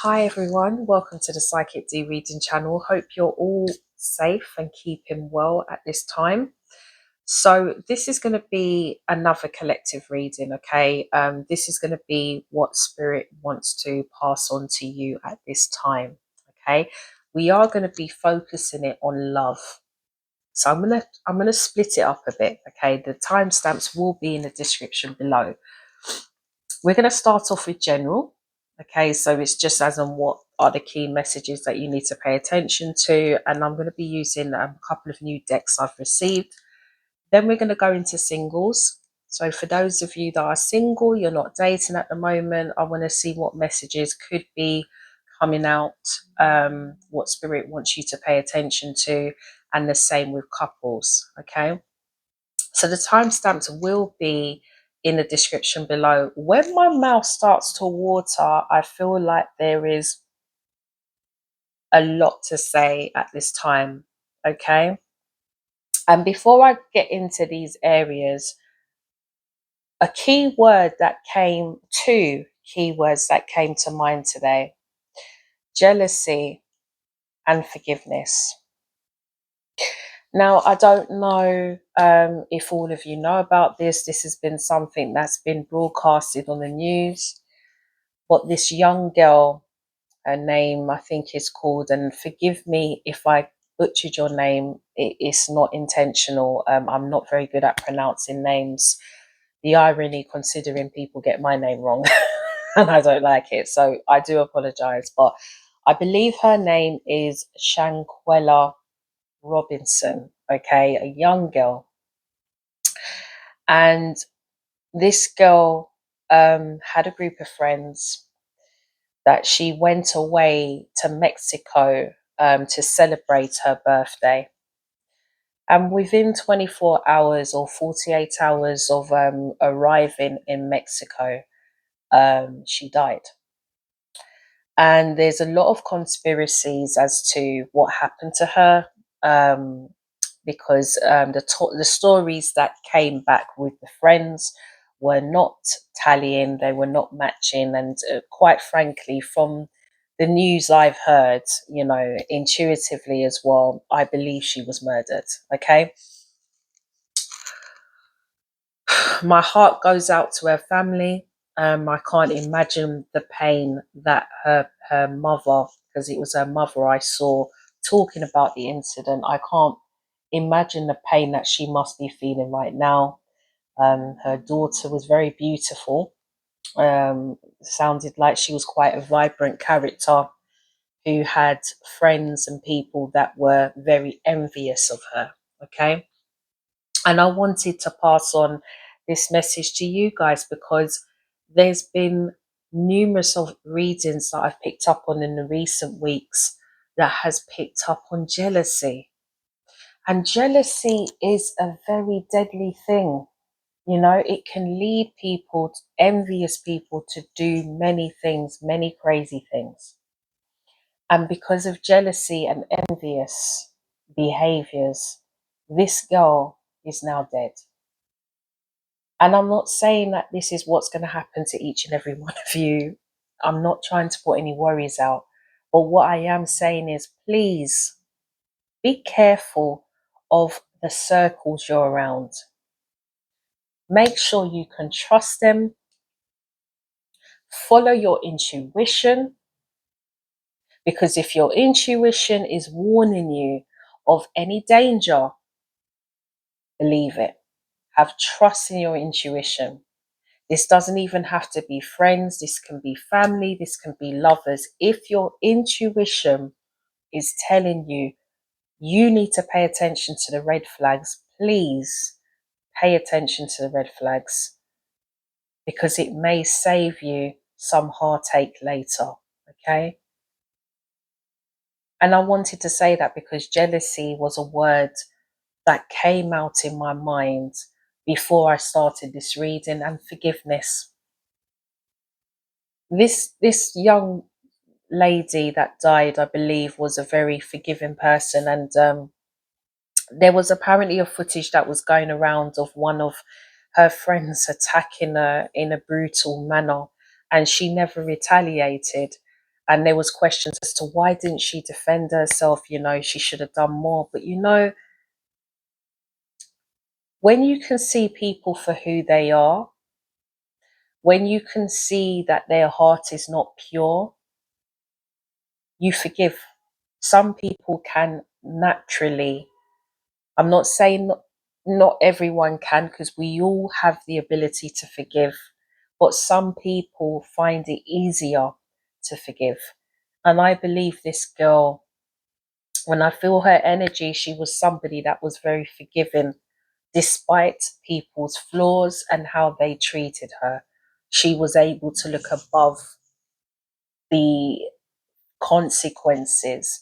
Hi everyone, welcome to the Psychic D Reading channel. Hope you're all safe and keeping well at this time. So this is going to be another collective reading, okay? This is going to be what Spirit wants to pass on to you at this time, okay? We are going to be focusing it on love. So I'm gonna split it up a bit, okay? The timestamps will be in the description below. We're going to start off with general. Okay, so it's just as on what are the key messages that you need to pay attention to. And I'm going to be using a couple of new decks I've received. Then we're going to go into singles. So for those of you that are single, you're not dating at the moment, I want to see what messages could be coming out, what Spirit wants you to pay attention to, and the same with couples. Okay. So the timestamps will be in the description below. When my mouth starts to water, I feel like there is a lot to say at this time. Okay. And before I get into these areas, a key word that came, two keywords that came to mind today: jealousy and forgiveness. Now, I don't know if all of you know about this. This has been something that's been broadcasted on the news. But this young girl, her name I think is called, and forgive me if I butchered your name, it's not intentional. I'm not very good at pronouncing names. The irony, considering people get my name wrong, and I don't like it, so I do apologize. But I believe her name is Shanquella Robinson, okay, a young girl. And this girl had a group of friends that she went away to Mexico to celebrate her birthday. And within 24 hours or 48 hours of arriving in Mexico, she died. And there's a lot of conspiracies as to what happened to her, because the stories that came back with the friends were not tallying, they were not matching. And quite frankly, from the news I've heard, you know, intuitively as well, I believe she was murdered. Okay. My heart goes out to her family. I can't imagine the pain that her mother, because it was her mother I saw talking about the incident. I can't imagine the pain that she must be feeling right now. Her daughter was very beautiful. Sounded like she was quite a vibrant character who had friends and people that were very envious of her. Okay. And I wanted to pass on this message to you guys because there's been numerous of readings that I've picked up on in the recent weeks that has picked up on jealousy. And jealousy is a very deadly thing. You know, it can lead people, envious people, to do many things, many crazy things. And because of jealousy and envious behaviors, this girl is now dead. And I'm not saying that this is what's going to happen to each and every one of you. I'm not trying to put any worries out. But what I am saying is, please be careful of the circles you're around. Make sure you can trust them. Follow your intuition. Because if your intuition is warning you of any danger, believe it. Have trust in your intuition. This doesn't even have to be friends. This can be family. This can be lovers. If your intuition is telling you you need to pay attention to the red flags, please pay attention to the red flags, because it may save you some heartache later. Okay. And I wanted to say that because jealousy was a word that came out in my mind before I started this reading, and forgiveness. This young lady that died, I believe, was a very forgiving person. And there was apparently a footage that was going around of one of her friends attacking her in a brutal manner, and she never retaliated. And there was questions as to why didn't she defend herself? She should have done more. But when you can see people for who they are, when you can see that their heart is not pure, you forgive. Some people can naturally, I'm not saying not everyone can, because we all have the ability to forgive, but some people find it easier to forgive. And I believe this girl, when I feel her energy, she was somebody that was very forgiving despite people's flaws and how they treated her. She was able to look above the consequences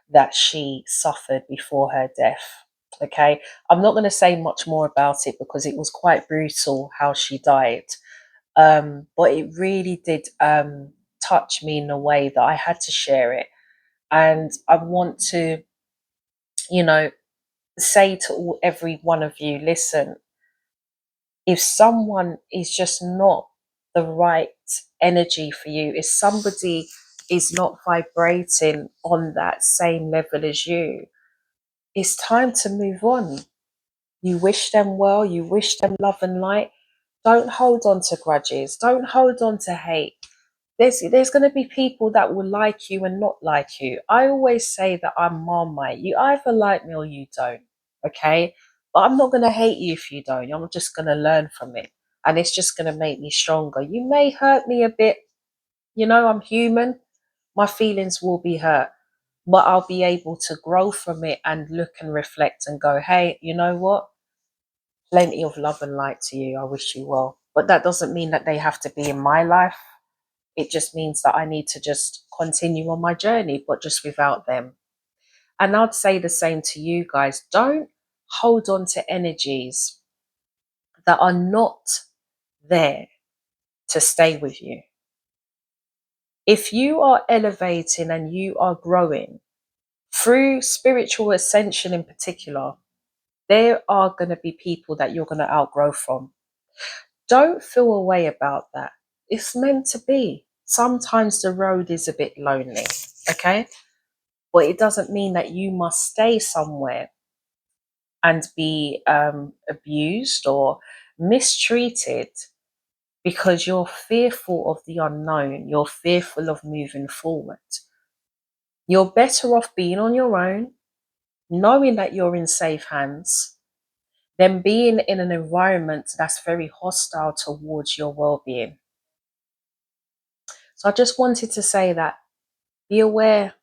that she suffered before her death. Okay, I'm not going to say much more about it because it was quite brutal how she died. But it really did touch me in a way that I had to share it. And I want to, you know, say to every one of you, listen, if someone is just not the right energy for you, if somebody is not vibrating on that same level as you, it's time to move on. You wish them well, you wish them love and light. Don't hold on to grudges, don't hold on to hate. There's going to be people that will like you and not like you. I always say that I'm Marmite. You either like me or you don't. Okay? But I'm not going to hate you if you don't. I'm just going to learn from it. And it's just going to make me stronger. You may hurt me a bit. I'm human. My feelings will be hurt. But I'll be able to grow from it and look and reflect and go, hey, you know what? Plenty of love and light to you. I wish you well. But that doesn't mean that they have to be in my life. It just means that I need to just continue on my journey, but just without them. And I'd say the same to you guys. Don't hold on to energies that are not there to stay with you. If you are elevating and you are growing through spiritual ascension in particular, there are going to be people that you're going to outgrow from. Don't feel a way about that. It's meant to be. Sometimes the road is a bit lonely, okay? But it doesn't mean that you must stay somewhere and be abused or mistreated because you're fearful of the unknown. You're fearful of moving forward. You're better off being on your own, knowing that you're in safe hands, than being in an environment that's very hostile towards your well-being. So I just wanted to say that be aware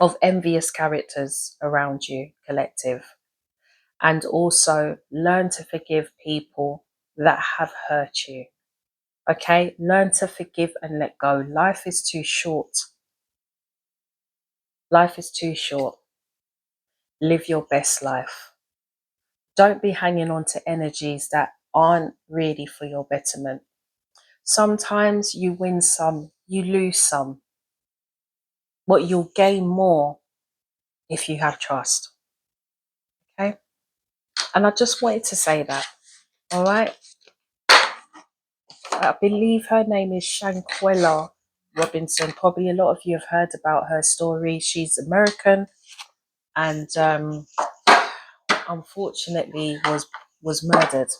of envious characters around you, collective. And also learn to forgive people that have hurt you. Okay? Learn to forgive and let go. Life is too short. Life is too short. Live your best life. Don't be hanging on to energies that aren't really for your betterment. Sometimes you win some, you lose some, but you'll gain more if you have trust. Okay? And I just wanted to say that. All right? I believe her name is Shanquella Robinson. Probably a lot of you have heard about her story. She's American and unfortunately was murdered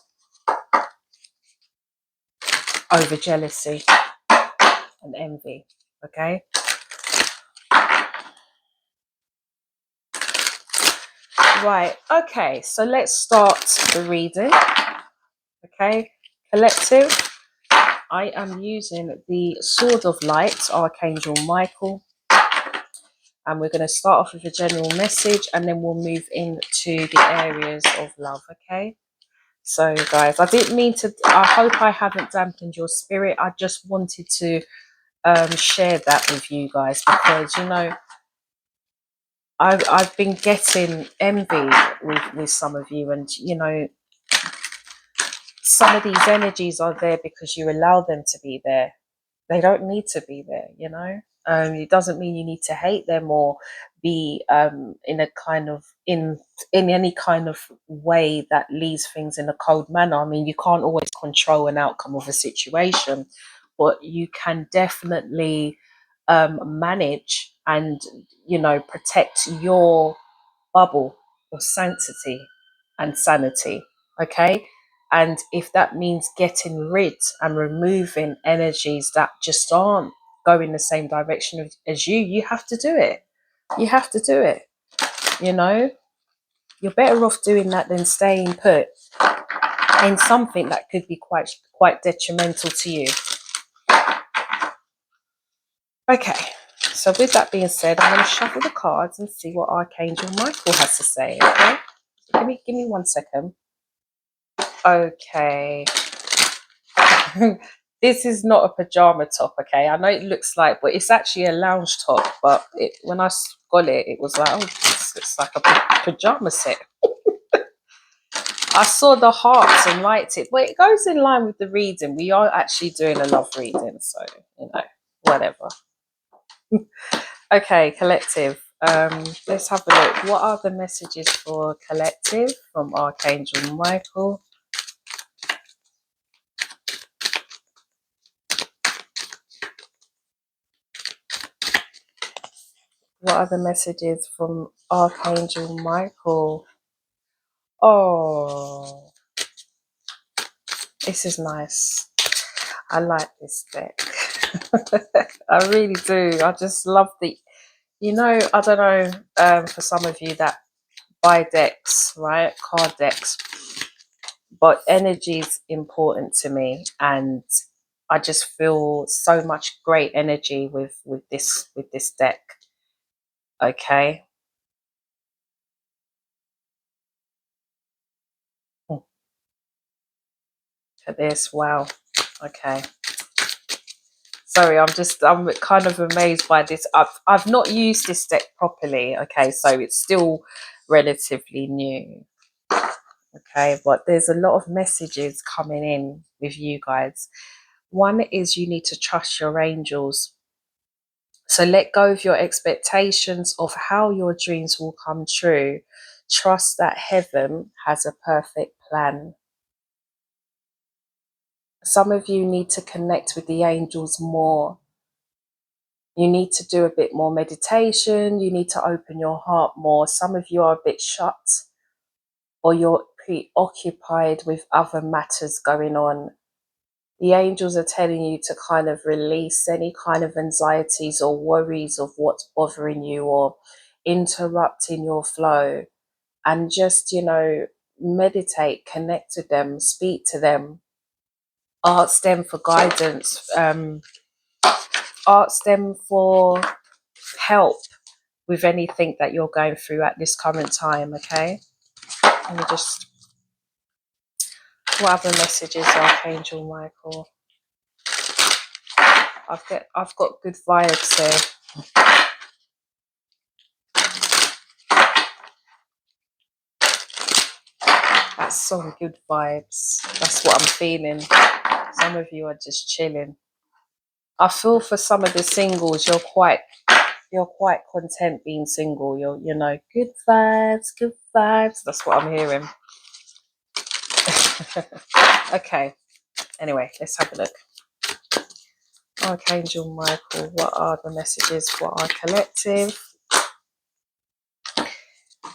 over jealousy and envy. Okay. Right. Okay. So let's start the reading. Okay. Collective. I am using the Sword of Light, Archangel Michael. And we're going to start off with a general message and then we'll move into the areas of love. Okay. So guys, I didn't mean to, I hope I haven't dampened your spirit. I just wanted to share that with you guys because, I've been getting envy with some of you, and, some of these energies are there because you allow them to be there. They don't need to be there, it doesn't mean you need to hate them or be in a kind of in any kind of way that leaves things in a cold manner. I mean, you can't always control an outcome of a situation, but you can definitely manage and, protect your bubble, your sanctity and sanity. Okay. And if that means getting rid and removing energies that just aren't going the same direction as you have to do it. You have to do it. You know, you're better off doing that than staying put in something that could be quite detrimental to you. Okay, so with that being said, I'm going to shuffle the cards and see what Archangel Michael has to say. Okay, so give me 1 second. Okay. This is not a pajama top, okay? I know it looks like, but it's actually a lounge top. But when I got it, it was like, oh, it's like a pajama set. I saw the hearts and liked it, but it goes in line with the reading. We are actually doing a love reading, so whatever. Okay, collective. Let's have a look. What are the messages for collective from Archangel Michael? What are the messages from Archangel Michael? Oh, this is nice. I like this deck. I really do. I just love the, I don't know, for some of you that buy decks, right? Card decks. But energy is important to me, and I just feel so much great energy with this deck. Okay. Look at this. Wow. Okay. Sorry, I'm kind of amazed by this. I've not used this deck properly. Okay, so it's still relatively new. Okay, but there's a lot of messages coming in with you guys. One is you need to trust your angels. So let go of your expectations of how your dreams will come true. Trust that heaven has a perfect plan. Some of you need to connect with the angels more. You need to do a bit more meditation. You need to open your heart more. Some of you are a bit shut, or you're preoccupied with other matters going on. The angels are telling you to kind of release any kind of anxieties or worries of what's bothering you or interrupting your flow, and just, meditate, connect to them, speak to them, ask them for guidance, ask them for help with anything that you're going through at this current time. Okay, let me just, what other messages, Archangel Michael? I've got good vibes here. That's some good vibes. That's what I'm feeling. Some of you are just chilling. I feel for some of the singles, you're quite content being single. You're, good vibes, good vibes. That's what I'm hearing. Okay. Anyway, let's have a look. Archangel Michael, what are the messages for our collective?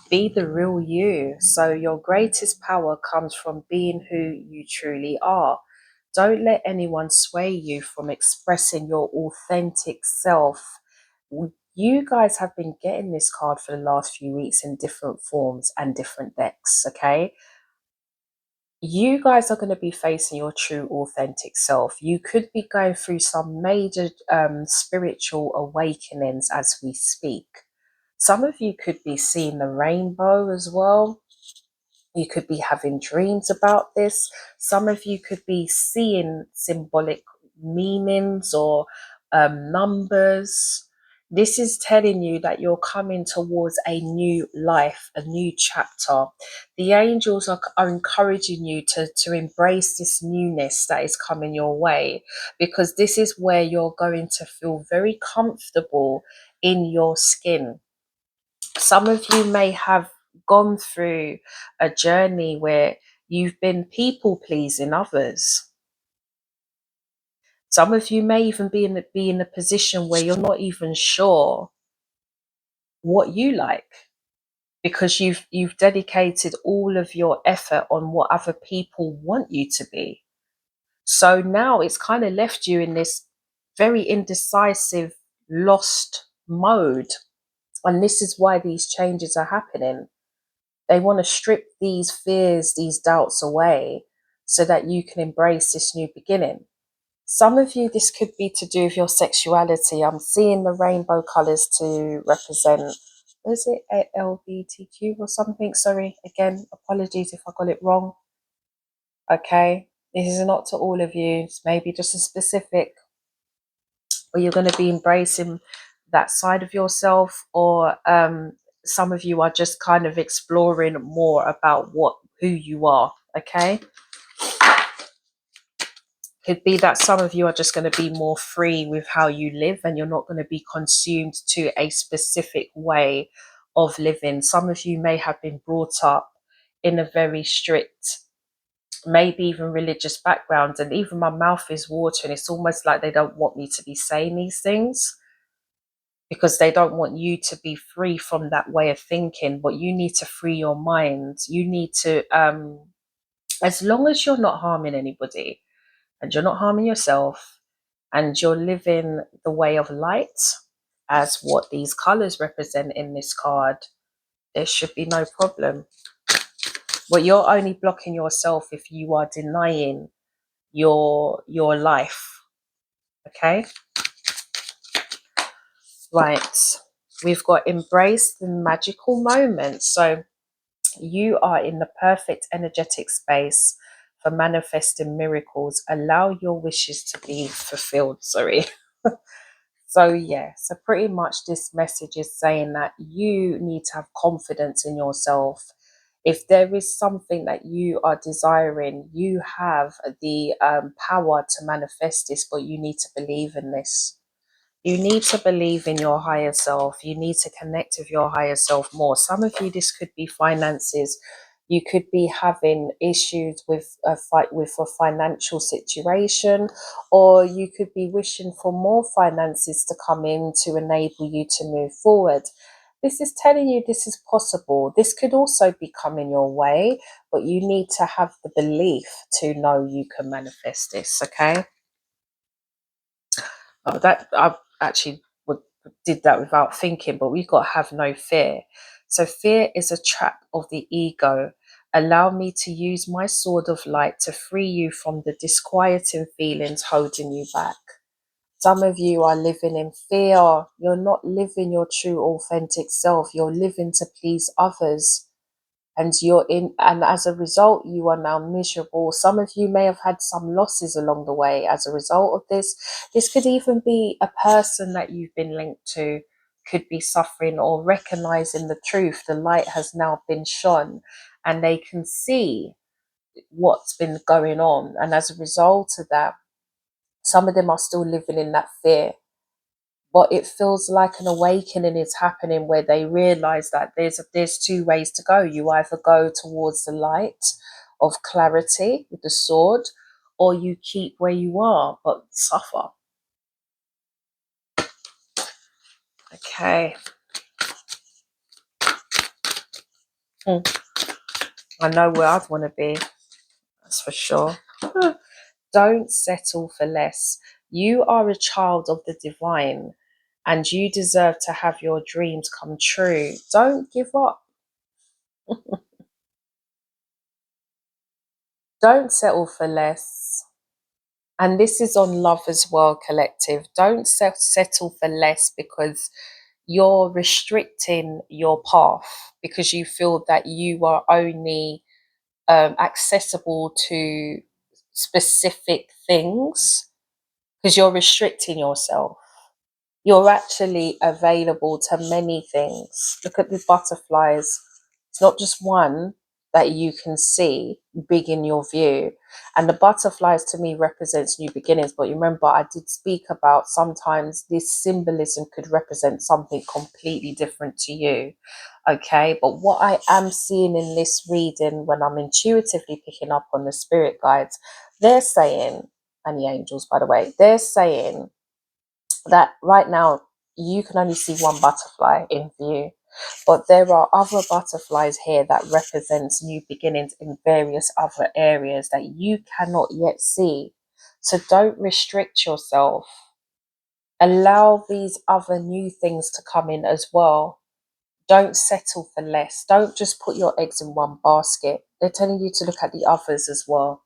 Be the real you. So your greatest power comes from being who you truly are. Don't let anyone sway you from expressing your authentic self. You guys have been getting this card for the last few weeks in different forms and different decks, okay? You guys are going to be facing your true authentic self. You could be going through some major spiritual awakenings as we speak. Some of you could be seeing the rainbow as well. You could be having dreams about this. Some of you could be seeing symbolic meanings or numbers. This is telling you that you're coming towards a new life, a new chapter. The angels are encouraging you to embrace this newness that is coming your way, because this is where you're going to feel very comfortable in your skin. Some of you may have gone through a journey where you've been people pleasing others. Some of you may even be in a position where you're not even sure what you like, because you've dedicated all of your effort on what other people want you to be. So now it's kind of left you in this very indecisive, lost mode. And this is why these changes are happening. They want to strip these fears, these doubts away so that you can embrace this new beginning. Some of you, this could be to do with your sexuality. I'm seeing the rainbow colors to represent, is it LBTQ or something? Sorry, again, apologies if I got it wrong. Okay, this is not to all of you. It's maybe just a specific, or you're going to be embracing that side of yourself, or some of you are just kind of exploring more about who you are. Okay, could be that some of you are just going to be more free with how you live, and you're not going to be consumed to a specific way of living. Some of you may have been brought up in a very strict, maybe even religious background, and even my mouth is watering. It's almost like they don't want me to be saying these things because they don't want you to be free from that way of thinking. But you need to free your mind. You need to, as long as you're not harming anybody and you're not harming yourself and you're living the way of light, as what these colors represent in this card, there should be no problem. But you're only blocking yourself if you are denying your life. Okay, right, we've got embrace the magical moment. So you are in the perfect energetic space for manifesting miracles. Allow your wishes to be fulfilled. Sorry. So yeah, so pretty much this message is saying that you need to have confidence in yourself. If there is something that you are desiring, you have the power to manifest this, but you need to believe in this. You need to believe in your higher self. You need to connect with your higher self more. Some of you, this could be finances. You could be having issues with a financial situation, or you could be wishing for more finances to come in to enable you to move forward. This is telling you this is possible. This could also be coming your way, but you need to have the belief to know you can manifest this, okay? Oh, that I actually did that without thinking, but we've got to have no fear. So fear is a trap of the ego. Allow me to use my sword of light to free you from the disquieting feelings holding you back. Some of you are living in fear. You're not living your true authentic self. You're living to please others. And as a result, you are now miserable. Some of you may have had some losses along the way as a result of this. This could even be a person that you've been linked to, could be suffering or recognizing the truth. The light has now been shone and they can see what's been going on. And as a result of that, some of them are still living in that fear. But it feels like an awakening is happening where they realize that there's two ways to go. You either go towards the light of clarity with the sword, or you keep where you are but suffer. Okay. I know where I'd want to be, that's for sure. Don't settle for less. You are a child of the divine and you deserve to have your dreams come true. Don't give up. Don't settle for less. And this is on love as well, collective. Don't settle for less because you're restricting your path, because you feel that you are only accessible to specific things, because you're restricting yourself. You're actually available to many things. Look at the butterflies. It's not just one that you can see big in your view. And the butterflies to me represents new beginnings. But you remember I did speak about sometimes this symbolism could represent something completely different to you. Okay, but what I am seeing in this reading when I'm intuitively picking up on the spirit guides, they're saying, and the angels, by the way, they're saying that right now you can only see one butterfly in view, but there are other butterflies here that represents new beginnings in various other areas that you cannot yet see. So don't restrict yourself. Allow these other new things to come in as well. Don't settle for less. Don't just put your eggs in one basket. They're telling you to look at the others as well.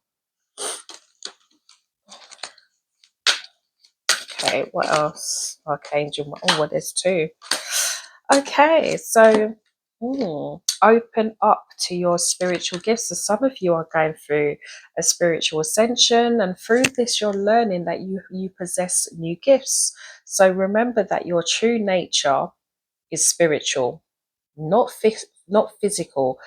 Okay, what else? Archangel. Oh, well, there's two. Okay, so open up to your spiritual gifts. So some of you are going through a spiritual ascension, and through this, you're learning that you possess new gifts. So remember that your true nature is spiritual, not physical.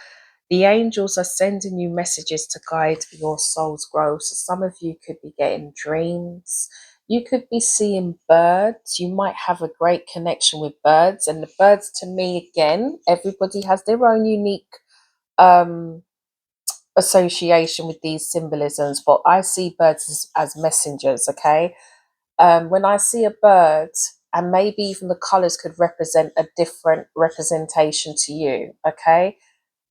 The angels are sending you messages to guide your soul's growth. So some of you could be getting dreams. You could be seeing birds. You might have a great connection with birds. And the birds, to me, again, everybody has their own unique um, association with these symbolisms. But I see birds as messengers, okay? When I see a bird, and maybe even the colors could represent a different representation to you, okay?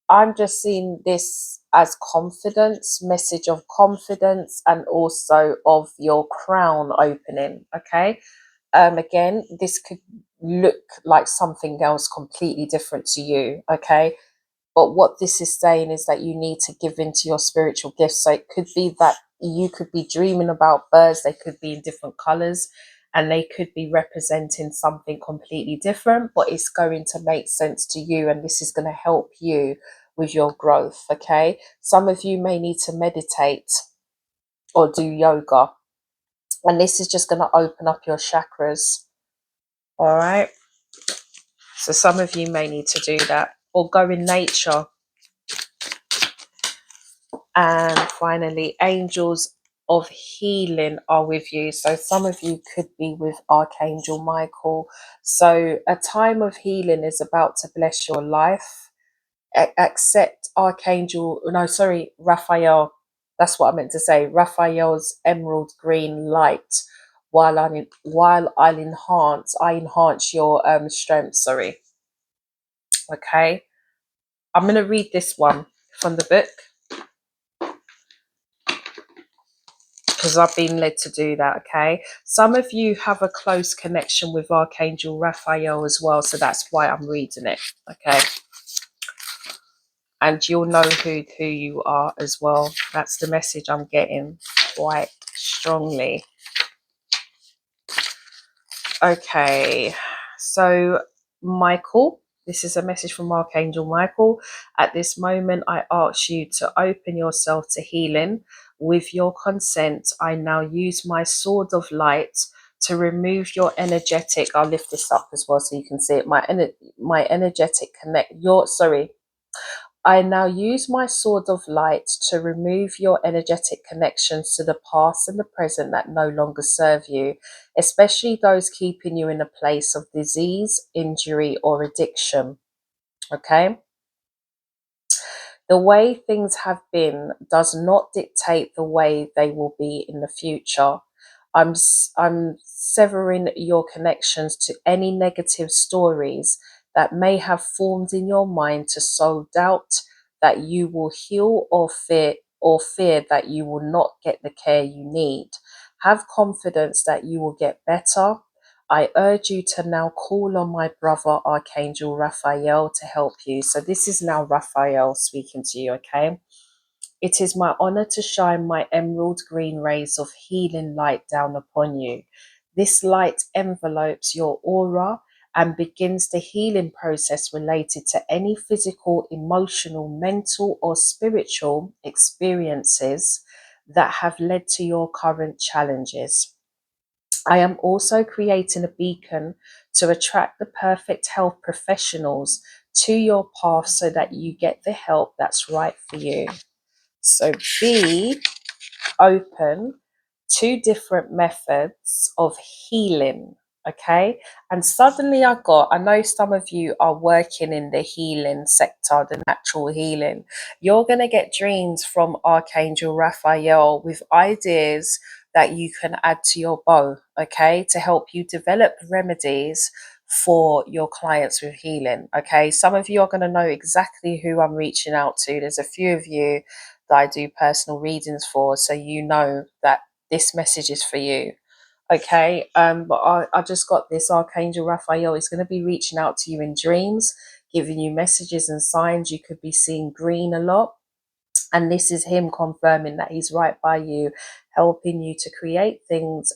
I'm just seeing this as confidence, message of confidence, and also of your crown opening. Okay. Again, this could look like something else completely different to you. Okay. But what this is saying is that you need to give into your spiritual gifts. So it could be that you could be dreaming about birds, they could be in different colors and they could be representing something completely different, but it's going to make sense to you and this is going to help you with your growth. Okay. Some of you may need to meditate or do yoga, and this is just going to open up your chakras. All right. So some of you may need to do that or go in nature. And finally, angels of healing are with you. So some of you could be with Archangel Michael. So a time of healing is about to bless your life. Accept Raphael. That's what I meant to say. Raphael's emerald green light I enhance your strength. Sorry. Okay. I'm going to read this one from the book, because I've been led to do that. Okay. Some of you have a close connection with Archangel Raphael as well. So that's why I'm reading it. Okay. And you'll know who you are as well. That's the message I'm getting quite strongly. Okay. So Michael, this is a message from Archangel Michael. At this moment, I ask you to open yourself to healing. With your consent, I now use my sword of light to remove your energetic. I'll lift this up as well so you can see it. My energetic I now use my sword of light to remove your energetic connections to the past and the present that no longer serve you, especially those keeping you in a place of disease, injury, or addiction. Okay? The way things have been does not dictate the way they will be in the future. I'm severing your connections to any negative stories that may have formed in your mind to sow doubt that you will heal, or fear that you will not get the care you need. Have confidence that you will get better. I urge you to now call on my brother Archangel Raphael to help you. So this is now Raphael speaking to you, okay? It is my honor to shine my emerald green rays of healing light down upon you. This light envelopes your aura and begins the healing process related to any physical, emotional, mental, or spiritual experiences that have led to your current challenges. I am also creating a beacon to attract the perfect health professionals to your path so that you get the help that's right for you. So be open to different methods of healing. Okay. And suddenly I know some of you are working in the healing sector, the natural healing. You're going to get dreams from Archangel Raphael with ideas that you can add to your bow, okay, to help you develop remedies for your clients with healing. Okay, some of you are going to know exactly who I'm reaching out to. There's a few of you that I do personal readings for, so you know that this message is for you. Okay, but I just got this Archangel Raphael is going to be reaching out to you in dreams, giving you messages and signs. You could be seeing green a lot, and this is him confirming that he's right by you, helping you to create things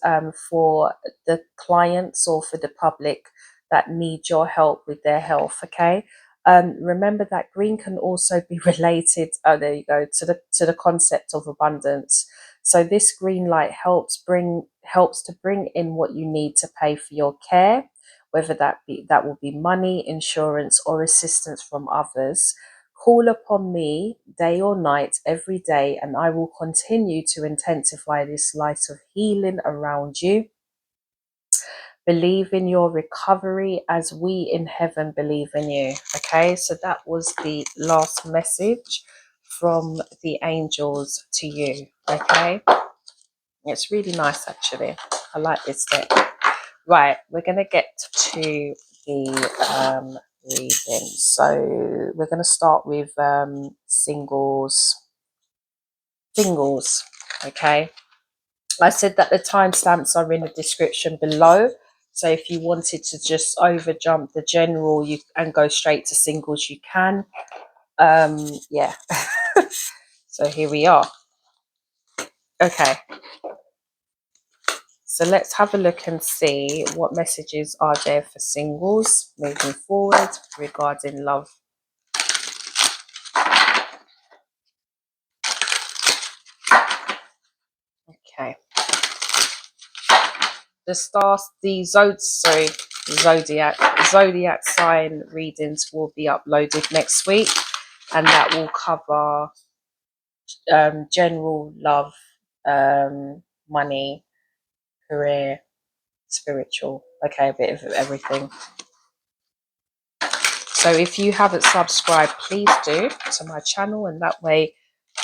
for the clients or for the public that need your help with their health. Okay, remember that green can also be related, oh there you go, to the concept of abundance. So this green light helps to bring in what you need to pay for your care, whether that will be money, insurance, or assistance from others. Call upon me day or night every day, and I will continue to intensify this light of healing around you. Believe in your recovery as we in heaven believe in you. Okay, so that was the last message from the angels to you. Okay, it's really nice actually. I like this deck. Right, we're going to get to the reading. So we're going to start with singles. Okay. I said that the timestamps are in the description below. So if you wanted to just over jump the general and go straight to singles, you can. Yeah. So here we are. Okay. So let's have a look and see what messages are there for singles moving forward regarding love. Okay. Zodiac sign readings will be uploaded next week, and that will cover general love, money, career, spiritual. Okay, a bit of everything. So if you haven't subscribed, please do to my channel, and that way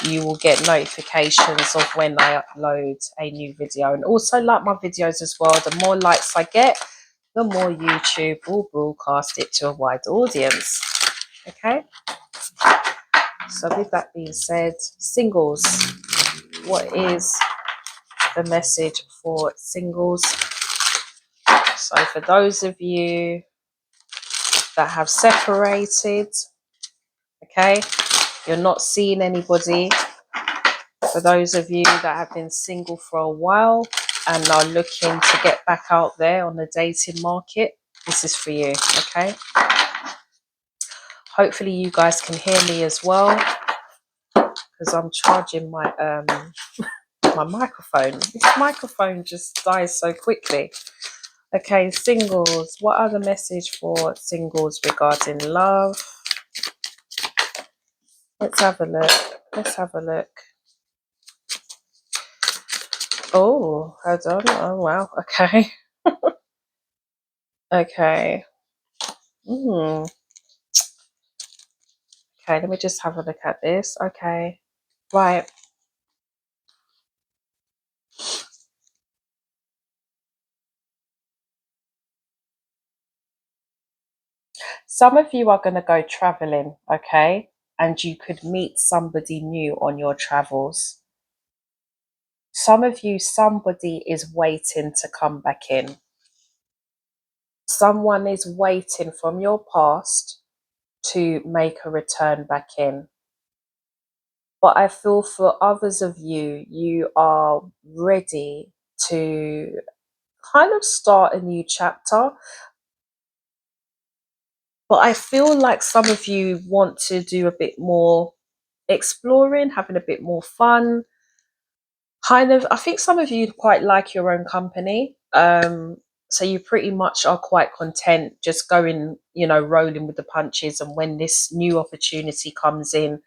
you will get notifications of when I upload a new video. And also like my videos as well. The more likes I get, the more YouTube will broadcast it to a wide audience. Okay, so with that being said, singles, what is the message for singles? So for those of you that have separated, okay, you're not seeing anybody. For those of you that have been single for a while and are looking to get back out there on the dating market, this is for you. Okay, hopefully you guys can hear me as well, because I'm charging my my microphone. This microphone just dies so quickly. Okay, singles, what are the message for singles regarding love? Let's have a look. Oh, hold on. Oh wow. Okay. Okay. Okay, let me just have a look at this. Okay. Right. Some of you are going to go traveling, okay? And you could meet somebody new on your travels. Some of you, somebody is waiting to come back in. Someone is waiting from your past to make a return back in. But I feel for others of you, you are ready to kind of start a new chapter. But I feel like some of you want to do a bit more exploring, having a bit more fun. Kind of, I think some of you quite like your own company. So you pretty much are quite content just going, rolling with the punches. And when this new opportunity comes in,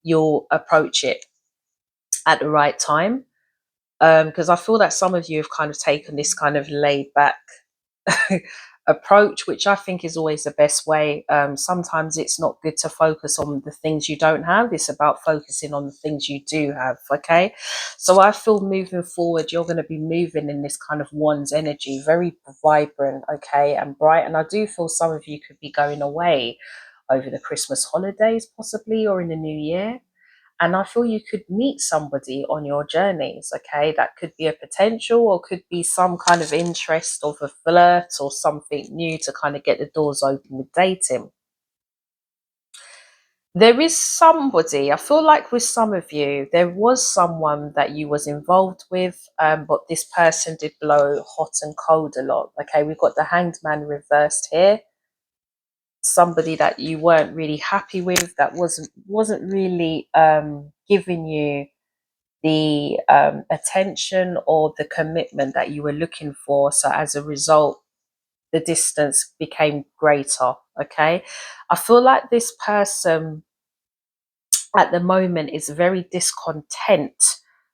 you'll approach it at the right time. Because I feel that some of you have kind of taken this kind of laid back approach, which I think is always the best way. Sometimes it's not good to focus on the things you don't have. It's about focusing on the things you do have. Okay. So I feel moving forward, you're going to be moving in this kind of one's energy, very vibrant, okay, and bright. And I do feel some of you could be going away over the Christmas holidays, possibly, or in the new year. And I feel you could meet somebody on your journeys, okay? That could be a potential or could be some kind of interest of a flirt or something new to kind of get the doors open with dating. There is somebody, I feel like with some of you, there was someone that you was involved with, but this person did blow hot and cold a lot, okay? We've got the Hanged Man reversed here. Somebody that you weren't really happy with, that wasn't really giving you the attention or the commitment that you were looking for. So as a result, the distance became greater. Okay. I feel like this person at the moment is very discontent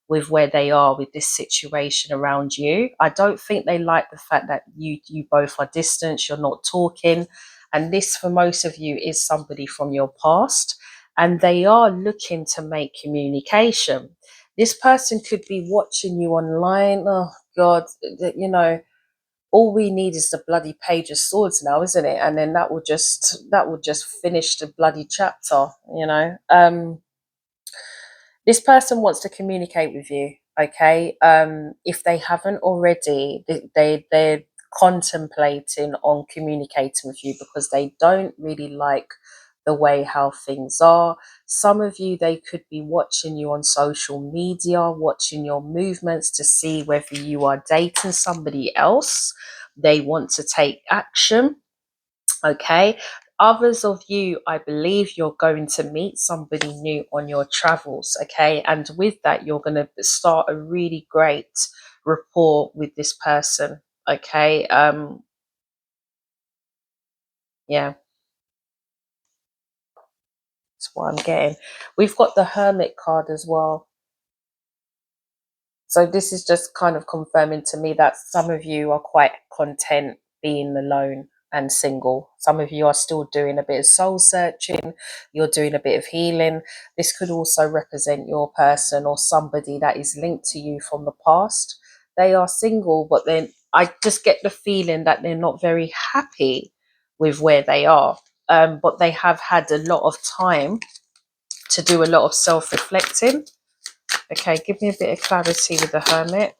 with where they are with this situation around you. I don't think they like the fact that you both are distant, you're not talking. And this for most of you is somebody from your past, and they are looking to make communication. This person could be watching you online. Oh God, you know, all we need is the bloody page of swords now, isn't it? And then that will just finish the bloody chapter, you know. This person wants to communicate with you, okay? If they haven't already, they're contemplating on communicating with you because they don't really like the way how things are. Some of you, they could be watching you on social media, watching your movements to see whether you are dating somebody else. They want to take action. Okay. Others of you, I believe you're going to meet somebody new on your travels. Okay. And with that, you're going to start a really great rapport with this person. Okay. Yeah, that's what I'm getting. We've got the Hermit card as well. So this is just kind of confirming to me that some of you are quite content being alone and single. Some of you are still doing a bit of soul searching. You're doing a bit of healing. This could also represent your person or somebody that is linked to you from the past. They are single, but then I just get the feeling that they're not very happy with where they are. But they have had a lot of time to do a lot of self-reflecting. Okay, give me a bit of clarity with the Hermit.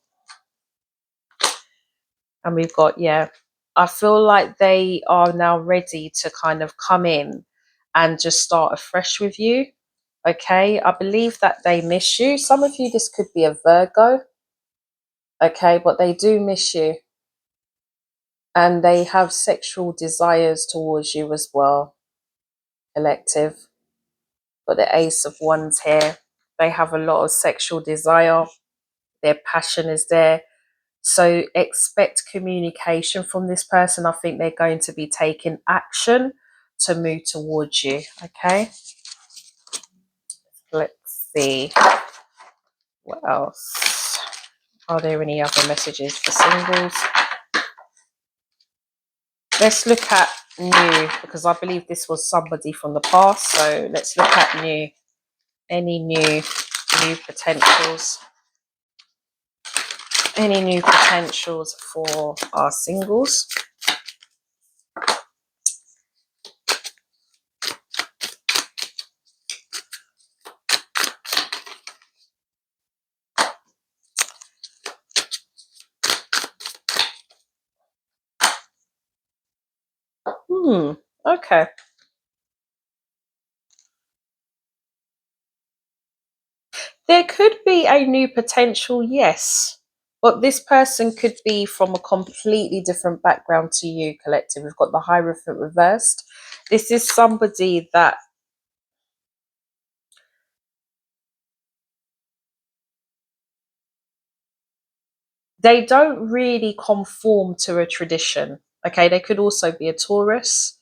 And we've got, yeah, I feel like they are now ready to kind of come in and just start afresh with you. Okay, I believe that they miss you. Some of you, this could be a Virgo. Okay, but they do miss you. And they have sexual desires towards you as well, collective. Got the Ace of Wands here. They have a lot of sexual desire. Their passion is there. So expect communication from this person. I think they're going to be taking action to move towards you. Okay. Let's see. What else? Are there any other messages for singles? Let's look at new, because I believe this was somebody from the past. So let's look at new. Any new potentials? Any new potentials for our singles? Okay. There could be a new potential, yes. But this person could be from a completely different background to you, collective. We've got the Hierophant reversed. This is somebody that they don't really conform to a tradition. Okay, they could also be a Taurus,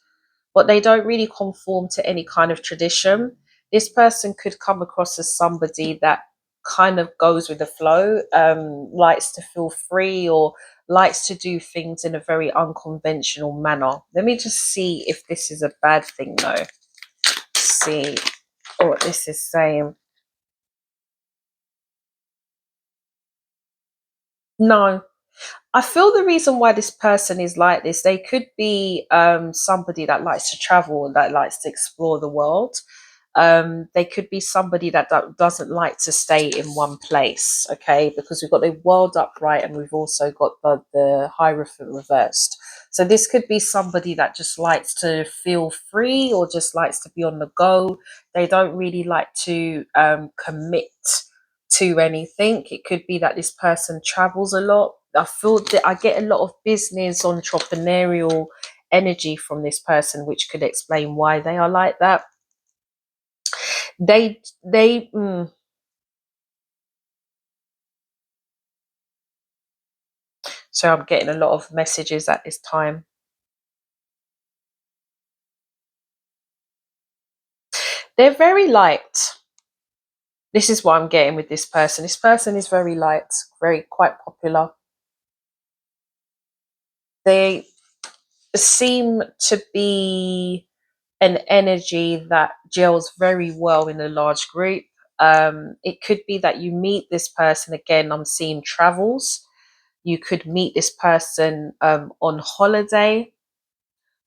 but they don't really conform to any kind of tradition. This person could come across as somebody that kind of goes with the flow, likes to feel free or likes to do things in a very unconventional manner. Let me just see if this is a bad thing though. See what this is saying. No, I feel the reason why this person is like this, they could be somebody that likes to travel, that likes to explore the world. They could be somebody that doesn't like to stay in one place, okay? Because we've got the world upright and we've also got the Hierophant reversed. So this could be somebody that just likes to feel free or just likes to be on the go. They don't really like to commit to anything. It could be that this person travels a lot. I feel that I get a lot of business entrepreneurial energy from this person, which could explain why they are like that. They So I'm getting a lot of messages at this time. They're very light. This is what I'm getting with this person. This person is very light, very quite popular. They seem to be an energy that gels very well in a large group. It could be that you meet this person again. I'm seeing travels. You could meet this person on holiday.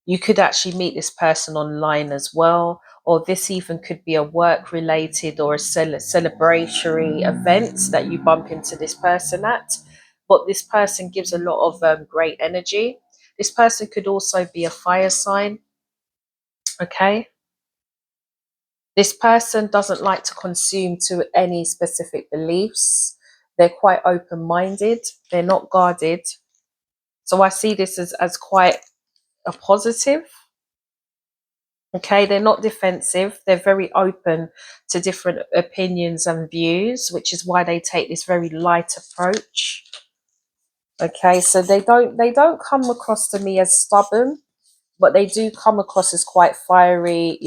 You could actually meet this person online as well, or this even could be a work related or a celebratory event that you bump into this person at. But this person gives a lot of great energy. This person could also be a fire sign. Okay, this person doesn't like to consume to any specific beliefs. They're quite open minded, they're not guarded. So I see this as quite a positive. Okay, they're not defensive, they're very open to different opinions and views, which is why they take this very light approach. Okay, so they don't come across to me as stubborn, but they do come across as quite fiery,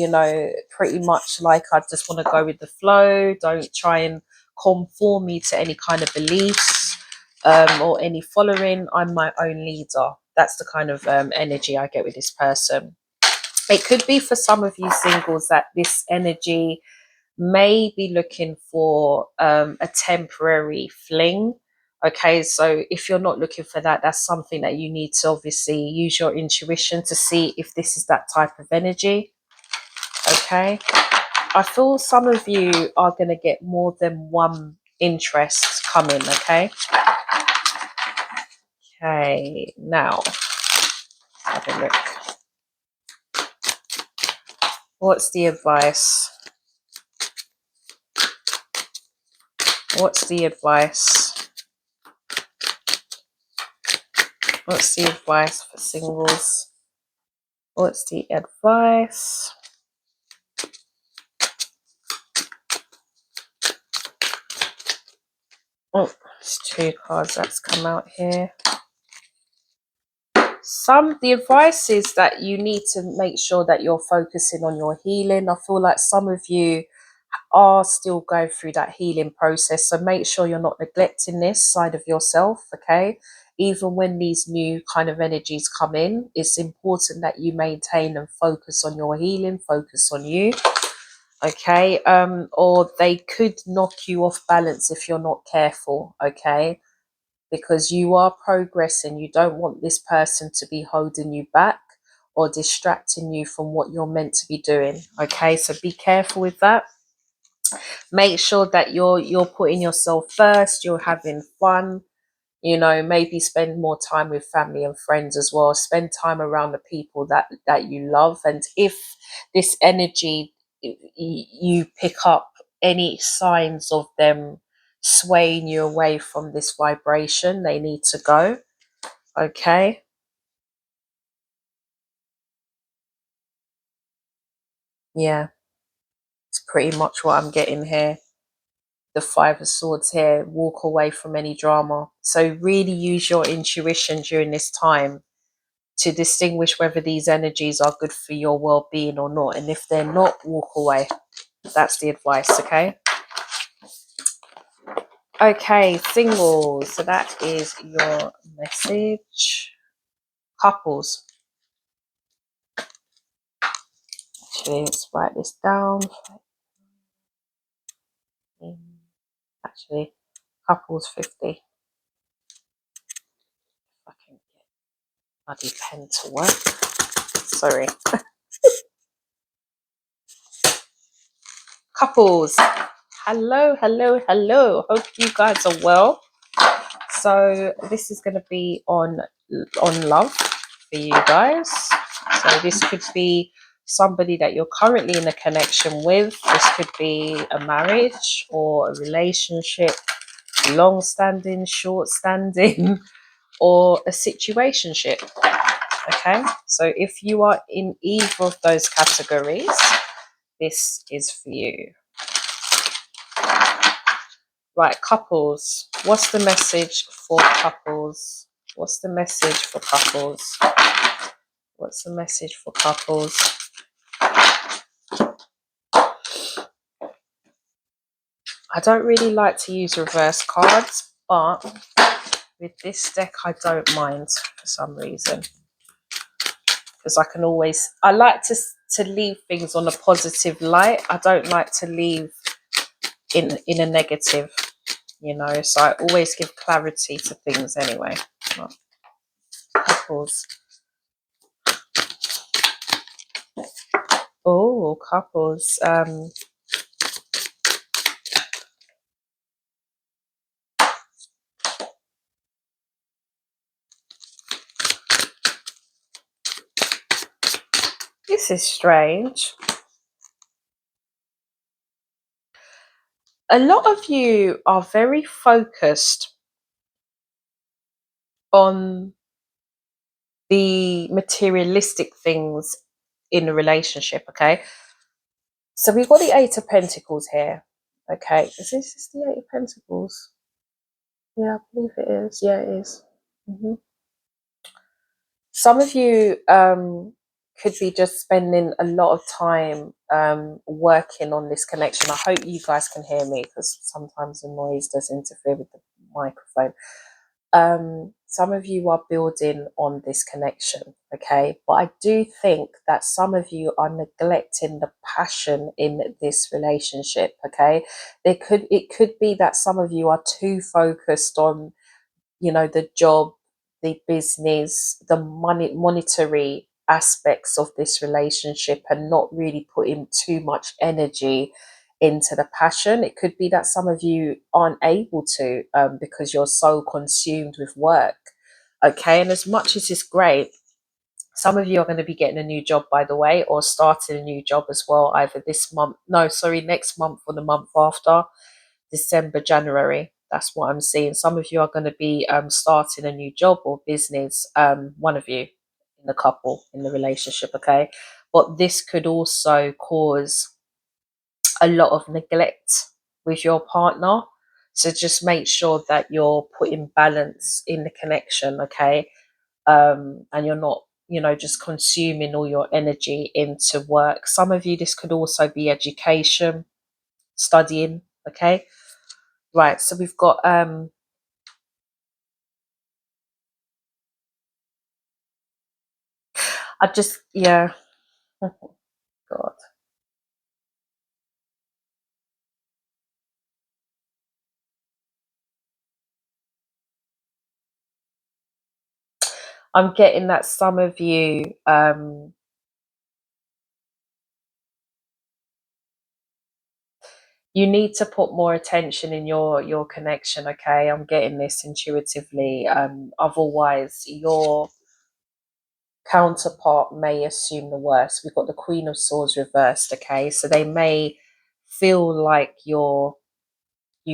pretty much like I just want to go with the flow, don't try and conform me to any kind of beliefs or any following. I'm my own leader. That's the kind of energy I get with this person. It could be for some of you singles that this energy may be looking for a temporary fling. Okay, so if you're not looking for that, that's something that you need to obviously use your intuition to see if this is that type of energy. Okay, I feel some of you are going to get more than one interest coming. Okay, now have a look. What's the advice? What's the advice? What's the advice for singles? What's the advice? Oh, it's two cards that's come out here. The advice is that you need to make sure that you're focusing on your healing. I feel like some of you are still going through that healing process, so make sure you're not neglecting this side of yourself. Okay, even when these new kind of energies come in, it's important that you maintain and focus on your healing, focus on you. Okay, or they could knock you off balance if you're not careful. Okay, because you are progressing. You don't want this person to be holding you back or distracting you from what you're meant to be doing. Okay, so be careful with that. Make sure that you're putting yourself first, you're having fun. Maybe spend more time with family and friends as well. Spend time around the people that you love. And if this energy, you pick up any signs of them swaying you away from this vibration, they need to go. Okay, yeah, it's pretty much what I'm getting here. The Five of Swords here, walk away from any drama. So really use your intuition during this time to distinguish whether these energies are good for your well-being or not. And if they're not, walk away. That's the advice. Okay, Okay, singles. So that is your message. Couples. Actually, let's write this down. Actually, couples 50. If I can get bloody pen to work. Sorry. Couples. Hello, hello, hello. Hope you guys are well. So this is going to be on love for you guys. So this could be somebody that you're currently in a connection with. This could be a marriage or a relationship, long standing, short standing, or a situationship. Okay, so if you are in either of those categories, this is for you. Right, couples. What's the message for couples? What's the message for couples? What's the message for couples? I don't really like to use reverse cards, but with this deck, I don't mind for some reason. Because I like to leave things on a positive light. I don't like to leave in a negative, so I always give clarity to things anyway. Well, couples. Oh, couples. This is strange. A lot of you are very focused on the materialistic things in a relationship, okay? So we've got the Eight of Pentacles here, okay? Is this the Eight of Pentacles? Yeah, I believe it is. Yeah, it is. Some of you could be just spending a lot of time working on this connection. I hope you guys can hear me because sometimes the noise does interfere with the microphone. Some of you are building on this connection, okay? But I do think that some of you are neglecting the passion in this relationship, okay? It could be that some of you are too focused on, the job, the business, the monetary aspects of this relationship, and not really putting too much energy into the passion. It could be that some of you aren't able to because you're so consumed with work. Okay, and as much as it's great, some of you are going to be getting a new job, by the way, or starting a new job as well, either this month, no, sorry, next month or the month after. December, January. That's what I'm seeing. Some of you are going to be starting a new job or business, one of you in the couple, in the relationship, okay? But this could also cause a lot of neglect with your partner. So just make sure that you're putting balance in the connection, okay? And you're not, just consuming all your energy into work. Some of you, this could also be education, studying, okay? Right, so we've got yeah, God. I'm getting that some of you you need to put more attention in your connection, okay? I'm getting this intuitively. Otherwise your counterpart may assume the worst. We've got the Queen of Swords reversed, okay? So they may feel like you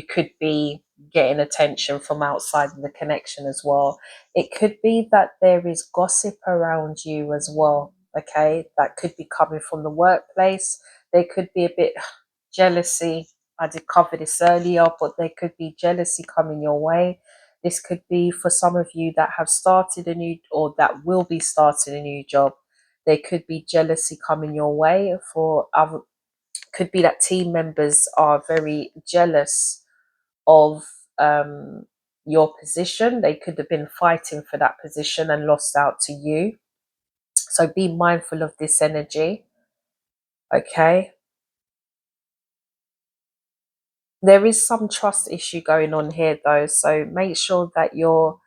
could be getting attention from outside of the connection as well. It could be that there is gossip around you as well, okay? That could be coming from the workplace. There could be a bit jealousy. I did cover this earlier, but there could be jealousy coming your way. This could be for some of you that have started a new or that will be starting a new job. There could be jealousy coming your way. For other, could be that team members are very jealous of your position. They could have been fighting for that position and lost out to you. So be mindful of this energy. Okay. There is some trust issue going on here though. So make sure that you're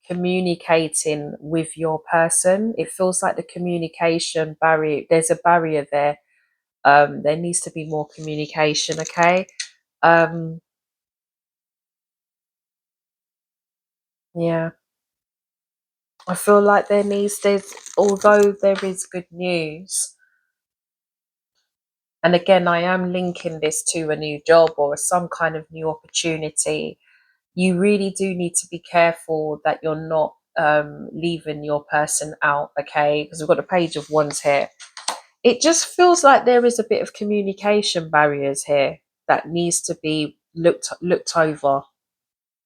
communicating with your person. It feels like the communication barrier, there's a barrier there. There needs to be more communication. Okay. Yeah. I feel like although there is good news, and again, I am linking this to a new job or some kind of new opportunity, you really do need to be careful that you're not leaving your person out, okay? Because we've got a page of wands here. It just feels like there is a bit of communication barriers here that needs to be looked over.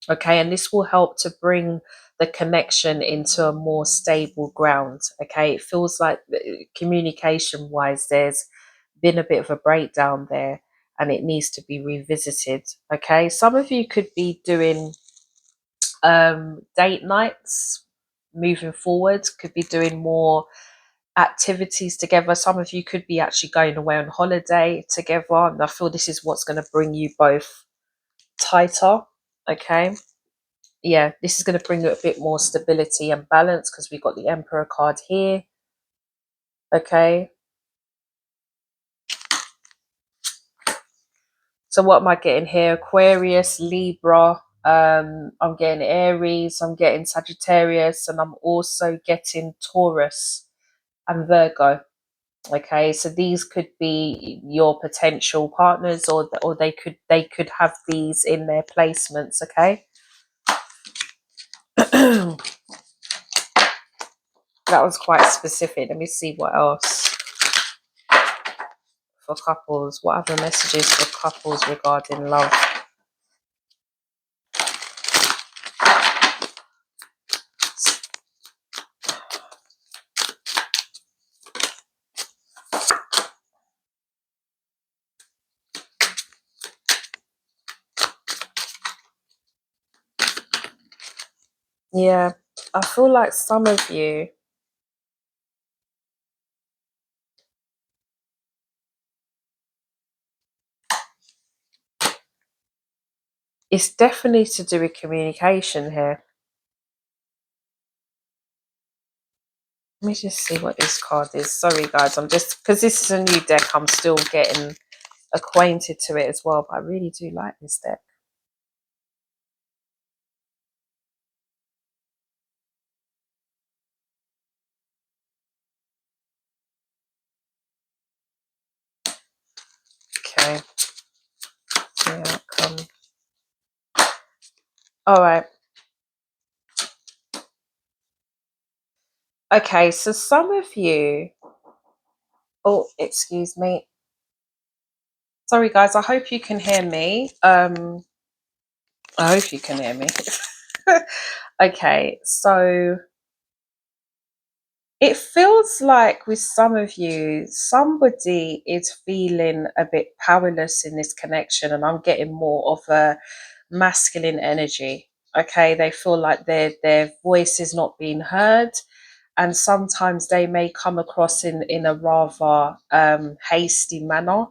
Okay, and this will help to bring the connection into a more stable ground. Okay, it feels like communication wise there's been a bit of a breakdown there and it needs to be revisited. Okay, some of you could be doing date nights moving forward, could be doing more activities together. Some of you could be actually going away on holiday together, and I feel this is what's going to bring you both tighter. Okay, yeah, this is going to bring you a bit more stability and balance because we've got the Emperor card here. Okay, so what am I getting here? Aquarius, Libra, I'm getting Aries, I'm getting Sagittarius, and I'm also getting Taurus and Virgo. Okay, so these could be your potential partners, or they could have these in their placements. Okay. That was quite specific. Let me see what else for couples. What other messages for couples regarding love? Yeah, I feel like some of you, it's definitely to do with communication here. Let me just see what this card is. Sorry, guys, I'm just, because this is a new deck, I'm still getting acquainted to it as well, but I really do like this deck. Okay, the outcome. All right. Okay, so some of you, oh, excuse me. Sorry, guys, I hope you can hear me. I hope you can hear me. Okay, so it feels like with some of you, somebody is feeling a bit powerless in this connection, and I'm getting more of a masculine energy. Okay, they feel like their voice is not being heard, and sometimes they may come across in a rather hasty manner,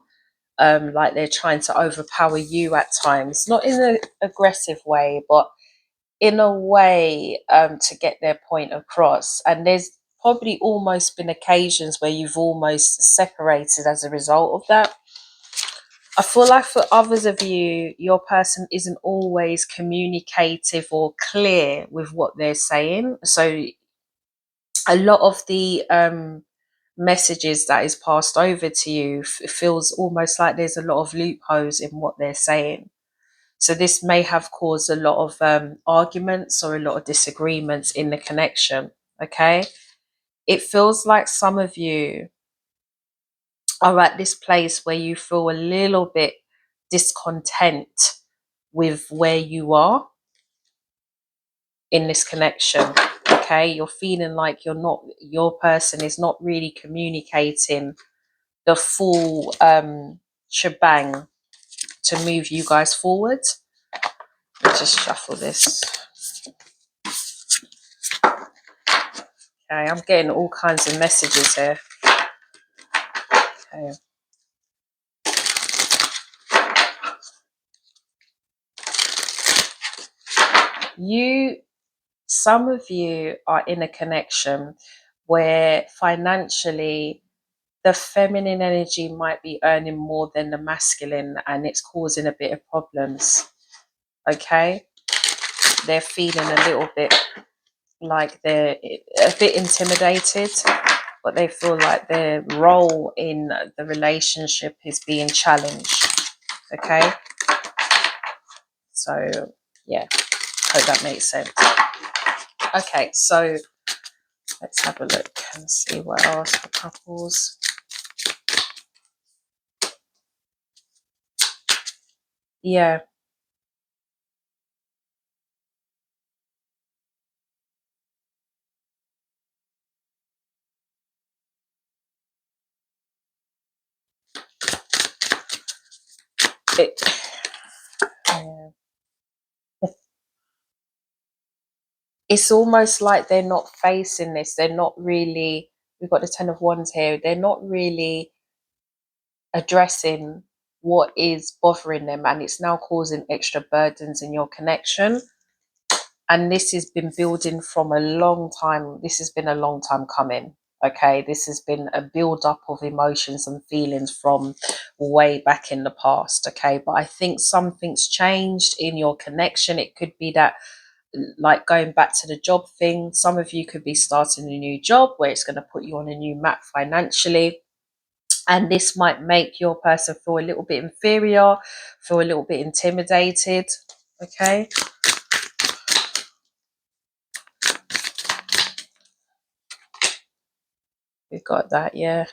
like they're trying to overpower you at times, not in an aggressive way, but in a way to get their point across. And there's probably almost been occasions where you've almost separated as a result of that. I feel like for others of you, your person isn't always communicative or clear with what they're saying. So a lot of the messages that is passed over to you feels almost like there's a lot of loopholes in what they're saying. So this may have caused a lot of arguments or a lot of disagreements in the connection. Okay. It feels like some of you are at this place where you feel a little bit discontent with where you are in this connection. Okay. You're feeling like your person is not really communicating the full shebang to move you guys forward. Let's just shuffle this. Okay, I'm getting all kinds of messages here. Okay. Some of you are in a connection where financially the feminine energy might be earning more than the masculine, and it's causing a bit of problems. Okay, they're feeling a little bit like they're a bit intimidated, but they feel like their role in the relationship is being challenged. Okay, so yeah, hope that makes sense. Okay, so let's have a look and see what else for couples. Yeah, it, yeah. It's almost like they're not facing this. They're not really, we've got the Ten of Wands here, they're not really addressing what is bothering them, and it's now causing extra burdens in your connection. And this has been building from a long time. This has been a long time coming. Okay, this has been a build up of emotions and feelings from way back in the past. Okay, but I think something's changed in your connection. It could be that, like going back to the job thing, some of you could be starting a new job where it's going to put you on a new map financially, and this might make your person feel a little bit inferior, feel a little bit intimidated. Okay, we've got that. Yeah,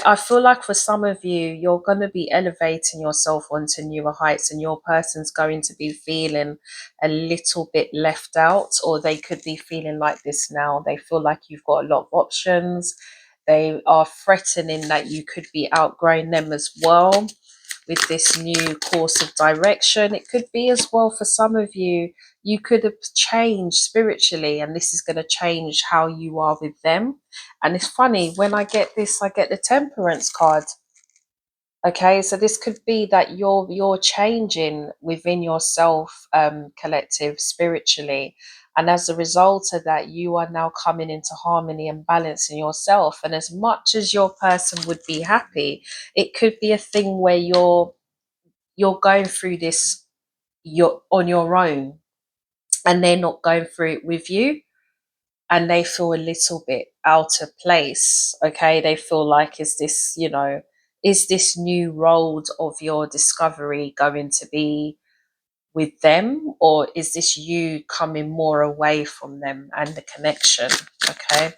I feel like for some of you, you're going to be elevating yourself onto newer heights, and your person's going to be feeling a little bit left out, or they could be feeling like this now. They feel like you've got a lot of options. They are threatening that you could be outgrowing them as well with this new course of direction. It could be as well for some of you, you could have changed spiritually, and this is going to change how you are with them. And it's funny, when I get this, I get the Temperance card. Okay, so this could be that you're changing within yourself, collective spiritually, and as a result of that, you are now coming into harmony and balance in yourself. And as much as your person would be happy, it could be a thing where you're going through this, you're on your own, and they're not going through it with you, and they feel a little bit out of place. Okay, they feel like, is this, is this new road of your discovery going to be with them, or is this you coming more away from them and the connection? Okay,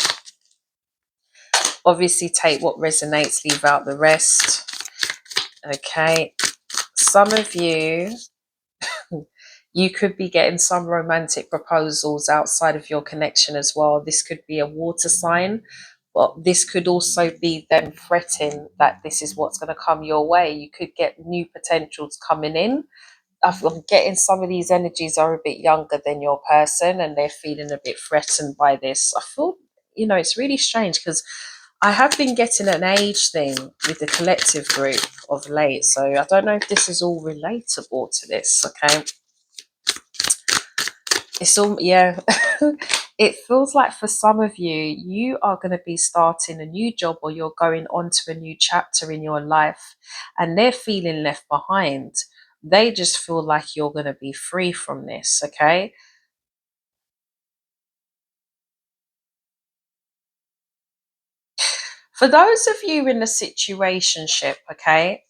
obviously take what resonates, leave out the rest. Okay, some of you, you could be getting some romantic proposals outside of your connection as well. This could be a water sign, but this could also be them fretting that this is what's going to come your way. You could get new potentials coming in. I'm getting some of these energies are a bit younger than your person, and they're feeling a bit threatened by this. I feel, it's really strange because I have been getting an age thing with the collective group of late. So I don't know if this is all relatable to this. Okay, it's all, yeah. It feels like for some of you, you are going to be starting a new job, or you're going on to a new chapter in your life, and they're feeling left behind. They just feel like you're going to be free from this. Okay, for those of you in the situationship, okay,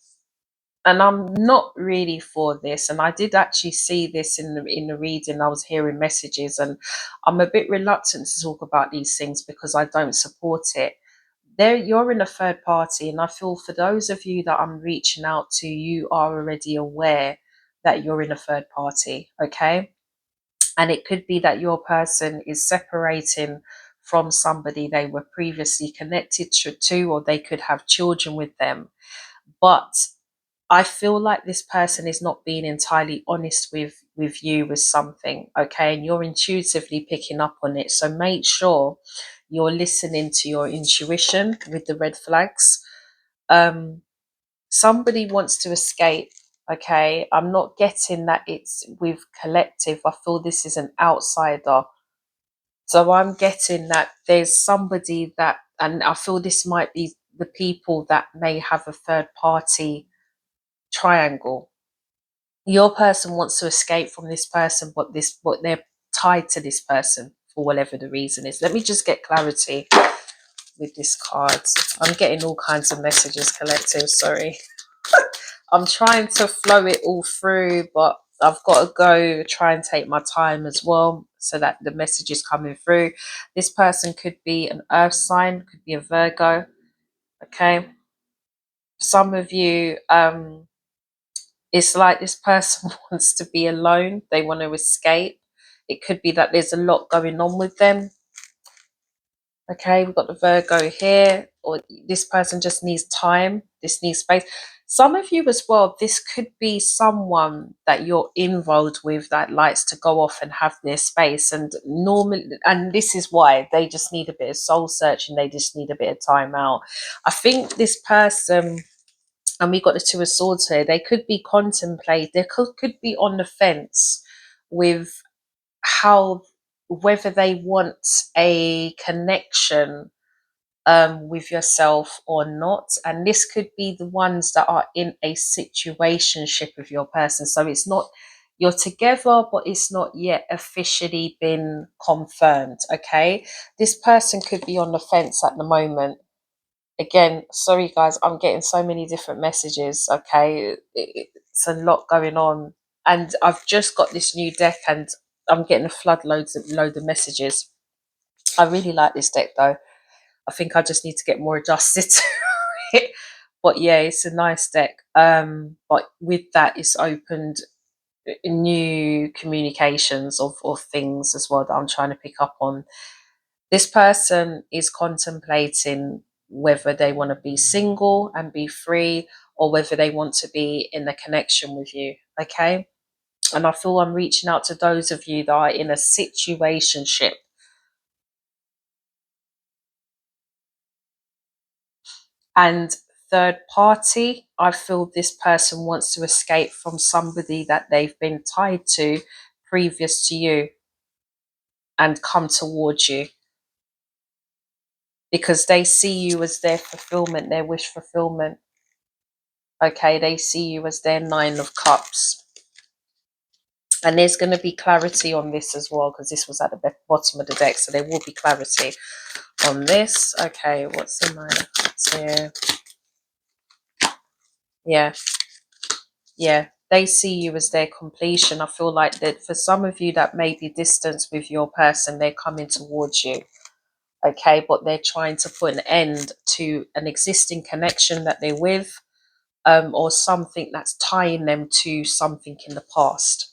and I'm not really for this, and I did actually see this in the reading. I was hearing messages, and I'm a bit reluctant to talk about these things because I don't support it. There, you're in a third party, and I feel for those of you that I'm reaching out to, you are already aware that you're in a third party. Okay, and it could be that your person is separating from somebody they were previously connected to, or they could have children with them. But I feel like this person is not being entirely honest with you with something, okay? And you're intuitively picking up on it. So make sure you're listening to your intuition with the red flags. Um, Somebody wants to escape, okay? I'm not getting that it's with collective. I feel this is an outsider. So I'm getting that there's somebody that, and I feel this might be the people that may have a third party triangle. Your person wants to escape from this person, but they're tied to this person for whatever the reason is. Let me just get clarity with this card. I'm getting all kinds of messages, collective, sorry. I'm trying to flow it all through, but I've got to go try and take my time as well so that the message is coming through. This person could be an earth sign, could be a Virgo. Okay. Some of you, it's like this person wants to be alone. They want to escape. It could be that there's a lot going on with them. Okay, we've got the Virgo here, or this person just needs time, this needs space. Some of you as well, this could be someone that you're involved with that likes to go off and have their space. And normally, and this is why they just need a bit of soul searching, they just need a bit of time out. I think this person, and we got the Two of Swords here, they could be contemplate, they could be on the fence with how, whether they want a connection with yourself or not. And this could be the ones that are in a situationship with your person. So it's not, you're together, but it's not yet officially been confirmed. Okay. This person could be on the fence at the moment. Again, sorry guys, I'm getting so many different messages. Okay. It's a lot going on. And I've just got this new deck and I'm getting a load of messages. I really like this deck though. I think I just need to get more adjusted to it. But yeah, it's a nice deck. But with that, it's opened new communications of things as well that I'm trying to pick up on. This person is contemplating whether they want to be single and be free or whether they want to be in a connection with you. Okay. And I feel I'm reaching out to those of you that are in a situationship. And third party, I feel this person wants to escape from somebody that they've been tied to previous to you and come towards you because they see you as their fulfillment, their wish fulfillment. Okay, they see you as their Nine of Cups. And there's going to be clarity on this as well because this was at the bottom of the deck, so there will be clarity on this. Okay, what's the Nine of Cups here? Yeah, they see you as their completion. I feel like that for some of you that may be distance with your person, they're coming towards you. Okay, but they're trying to put an end to an existing connection that they're with, or something that's tying them to something in the past.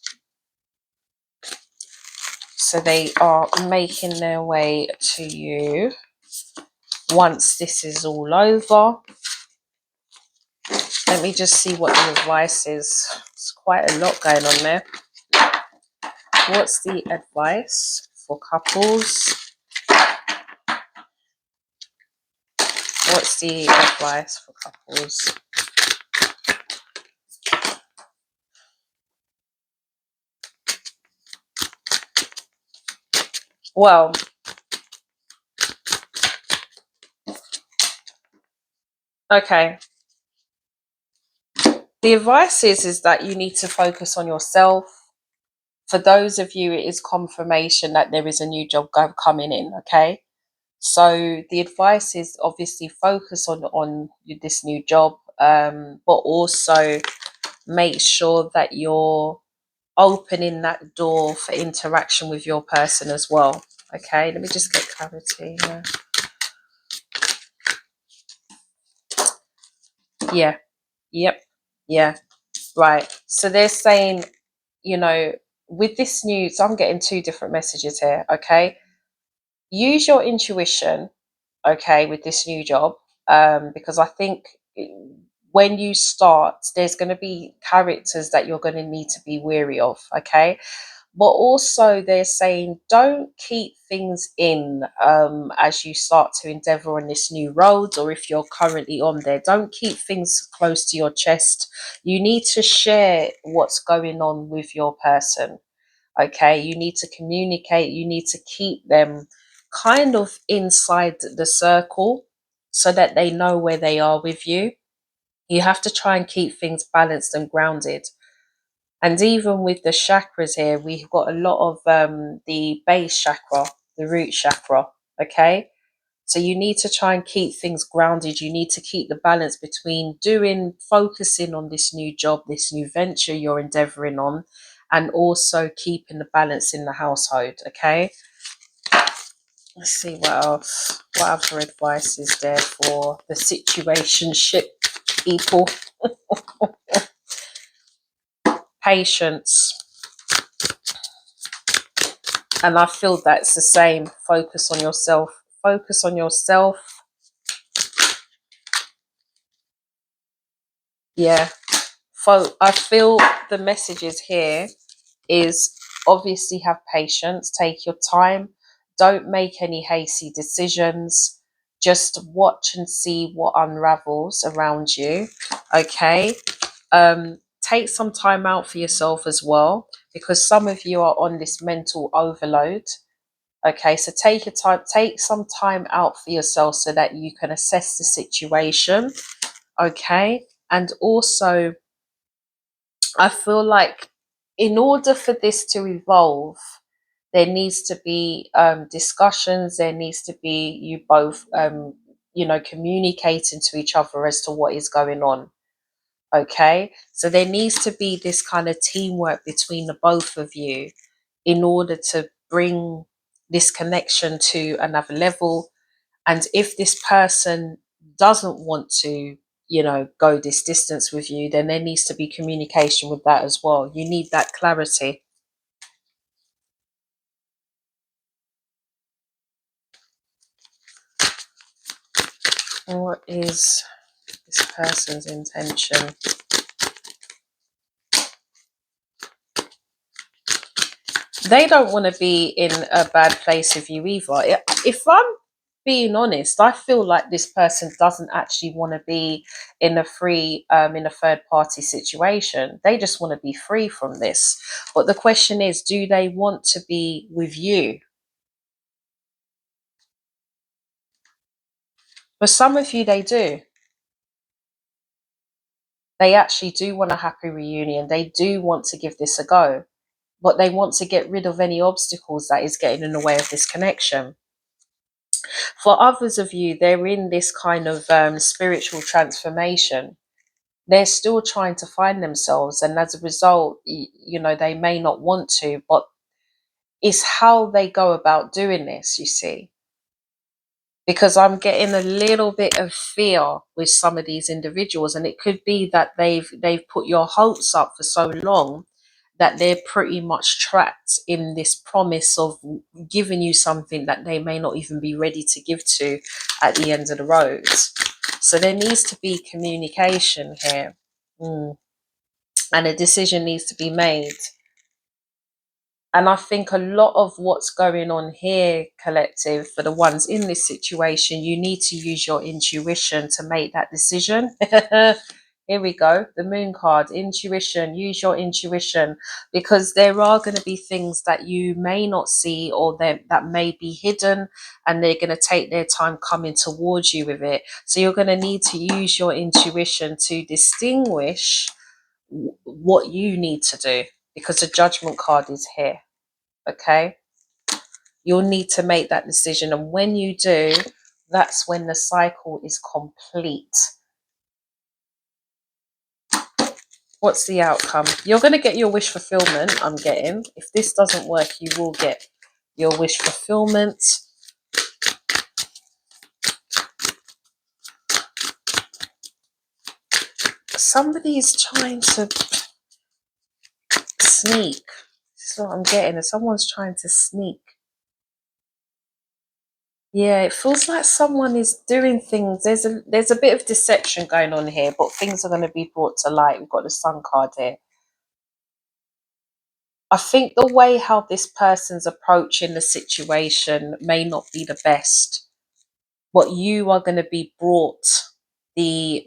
So they are making their way to you once this is all over. Let me just see what the advice is. It's quite a lot going on there. What's the advice for couples? What's the advice for couples? Well, okay. The advice is that you need to focus on yourself. For those of you, it is confirmation that there is a new job coming in, okay? So the advice is obviously focus on this new job, but also make sure that you're opening that door for interaction with your person as well. Okay, let me just get clarity here. Yeah, yep, yeah, right. So they're saying, you know, with this news, I'm getting two different messages here. Okay, use your intuition, okay, with this new job, because I think when you start, there's going to be characters that you're going to need to be wary of, okay? But also they're saying don't keep things in as you start to endeavor on this new road, or if you're currently on there, don't keep things close to your chest. You need to share what's going on with your person, okay? You need to communicate, you need to keep them kind of inside the circle so that they know where they are with you. You have to try and keep things balanced and grounded. And even with the chakras here, we've got a lot of the base chakra, the root chakra, okay? So you need to try and keep things grounded. You need to keep the balance between focusing on this new job, this new venture you're endeavoring on, and also keeping the balance in the household, okay? Let's see what else. What other advice is there for the situationship people? Patience. And I feel that's the same. Focus on yourself. Focus on yourself. Yeah. I feel the messages here is obviously have patience, take your time, don't make any hasty decisions, just watch and see what unravels around you, okay? Take some time out for yourself as well, because some of you are on this mental overload, okay? So take your time, take some time out for yourself so that you can assess the situation, okay? And also I feel like in order for this to evolve, there needs to be discussions. There needs to be you both, communicating to each other as to what is going on. Okay, so there needs to be this kind of teamwork between the both of you in order to bring this connection to another level. And if this person doesn't want to, go this distance with you, then there needs to be communication with that as well. You need that clarity. What is this person's intention? They don't want to be in a bad place with you either. If I'm being honest, I feel like this person doesn't actually want to be in a third party situation. They just want to be free from this. But the question is, do they want to be with you? For some of you, they do. They actually do want a happy reunion. They do want to give this a go, but they want to get rid of any obstacles that is getting in the way of this connection. For others of you, they're in this kind of spiritual transformation. They're still trying to find themselves, and as a result, they may not want to, but it's how they go about doing this, you see. Because I'm getting a little bit of fear with some of these individuals, and it could be that they've put your hopes up for so long that they're pretty much trapped in this promise of giving you something that they may not even be ready to give to at the end of the road. So there needs to be communication here. And a decision needs to be made. And I think a lot of what's going on here, collective, for the ones in this situation, you need to use your intuition to make that decision. Here we go. The moon card, intuition. Use your intuition, because there are going to be things that you may not see, or that may be hidden, and they're going to take their time coming towards you with it. So you're going to need to use your intuition to distinguish what you need to do, because the judgment card is here. Okay, you'll need to make that decision, and when you do, that's when the cycle is complete. What's the outcome? You're going to get your wish fulfillment. I'm getting, if this doesn't work, you will get your wish fulfillment. Somebody is trying to sneak. This is what I'm getting. Someone's trying to sneak. Yeah, it feels like someone is doing things. There's a bit of deception going on here, but things are going to be brought to light. We've got the Sun card here. I think the way how this person's approaching the situation may not be the best, but you are going to be brought the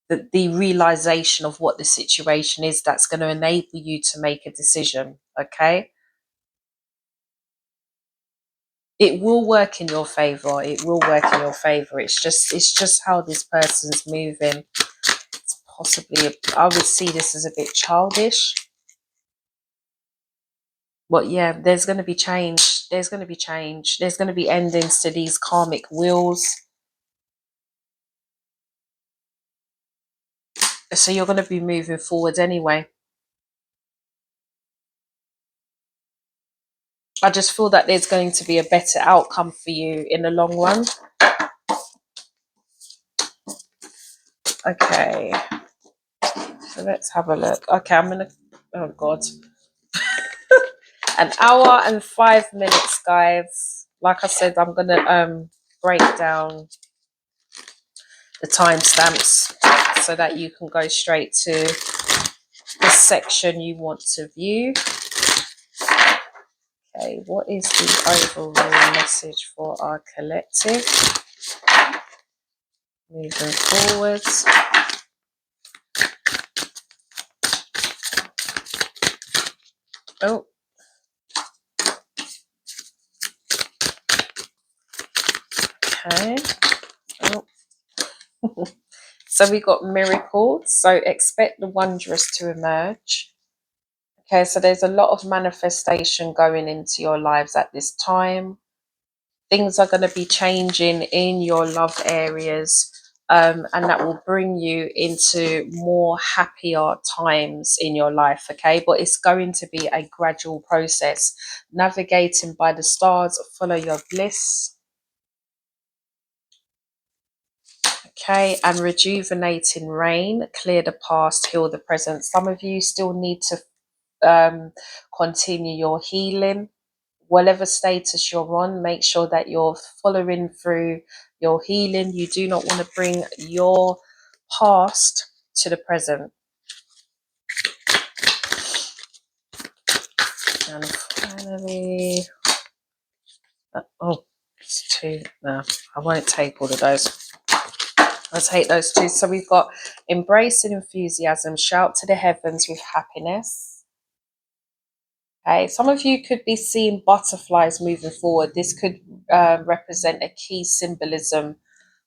the realization of what the situation is that's going to enable you to make a decision. Okay, it will work in your favor. It will work in your favor. It's just how this person's moving. It's possibly, I would see this as a bit childish. But yeah, there's going to be change. There's going to be change. There's going to be endings to these karmic wheels. So you're going to be moving forward anyway. I just feel that there's going to be a better outcome for you in the long run. Okay, so let's have a look. Okay, I'm gonna, oh god, an hour and 5 minutes, guys. Like I said, I'm gonna break down the timestamps so that you can go straight to the section you want to view. Okay, what is the overall message for our collective moving forwards? Oh, okay. Oh. So we got miracles. So expect the wondrous to emerge. Okay, so there's a lot of manifestation going into your lives at this time. Things are going to be changing in your love areas, and that will bring you into more happier times in your life. Okay, but it's going to be a gradual process. Navigating by the stars, follow your bliss. Okay, and rejuvenating rain, clear the past, heal the present. Some of you still need to continue your healing. Whatever status you're on, make sure that you're following through your healing. You do not want to bring your past to the present. And finally, oh, it's two. No, I won't take all of those. I'll take those two. So we've got embracing enthusiasm, shout to the heavens with happiness. Okay, some of you could be seeing butterflies moving forward. This could represent a key symbolism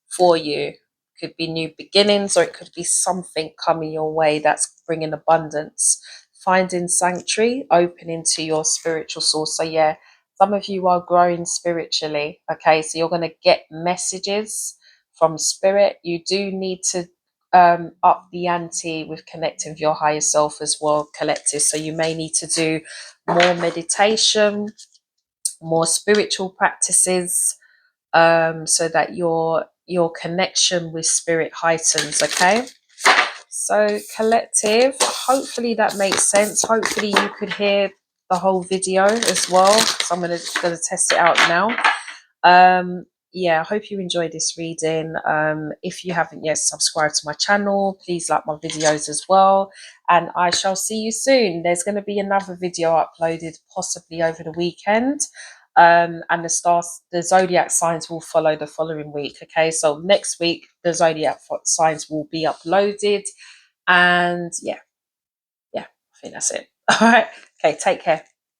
for you. Could be new beginnings, or it could be something coming your way that's bringing abundance. Finding sanctuary, opening to your spiritual source. So yeah, some of you are growing spiritually. Okay, so you're going to get messages from spirit. You do need to up the ante with connecting with your higher self as well, collective. So you may need to do more meditation, more spiritual practices, so that your connection with spirit heightens. Okay, so collective, hopefully that makes sense. Hopefully you could hear the whole video as well, so I'm gonna test it out now. Yeah, I hope you enjoyed this reading. If you haven't yet subscribed to my channel, please like my videos as well, and I shall see you soon. There's going to be another video uploaded possibly over the weekend, and the zodiac signs will follow the following week. Okay, so next week the zodiac signs will be uploaded, and yeah, I think that's it. All right, okay, take care.